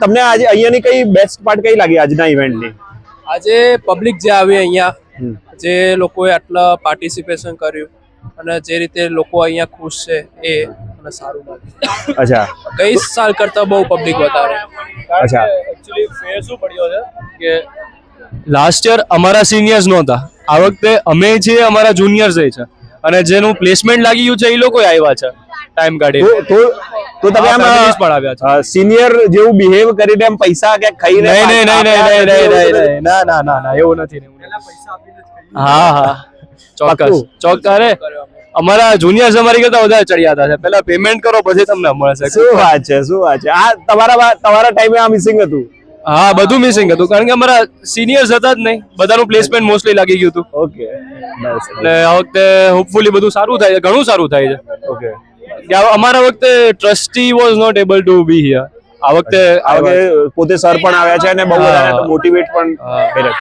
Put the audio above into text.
તમને આજે અહીંયાની કઈ બેસ્ટ પાર્ટ કઈ લાગી આજના ઇવેન્ટની? આજે પબ્લિક જે આવી અહીંયા જે લોકોએ આટલા પાર્ટિસિપેશન કર્યું અને જે રીતે લોકો અહીંયા ખુશ છે એ મને સારું લાગ્યું. અચ્છા ગઈ સાલ કરતા બહુ પબ્લિક વધારે. અચ્છા એકચ્યુઅલી ફેર શું પડ્યો છે કે લાસ્ટ યર અમારા સિનિયર્સ નહોતા, આ વખતે અમે જે અમારા જુનિયર્સ છે અને જેનું પ્લેસમેન્ટ લાગી ગયું છે એ લોકો આવ્યા છે ટાઈમ કાઢી. તો તમે આમ પણ આવ્યા છે. સિનિયર જેવું બિહેવ કરીને એમ પૈસા કે ખાઈને ના એવું નથી. હા ચોક્કસ રે અમારા જુનિયર્સ અમારી કરતા વધારે ચડિયાતા છે. પહેલા પેમેન્ટ કરો પછી તમને મળશે. શું વાત છે આ તમારા ટાઈમે આ મિસિંગ હતું? હા બધું મિસિંગ હતું કારણ કે અમારા સિનિયર્સ હતા જ નહીં, બધાનું પ્લેસમેન્ટ મોસ્ટલી લાગી ગયું હતું. ઓકે એટલે આ વખતે હોપફુલી બધું સારું થાય છે, ઘણું સારું થાય છે. ઓકે અમારા વખતે trustee was not able to be here. આ વખતે પોતે સર પણ આવ્યા છે અને બહુ બધાને મોટિવેટ પણ કર્યા.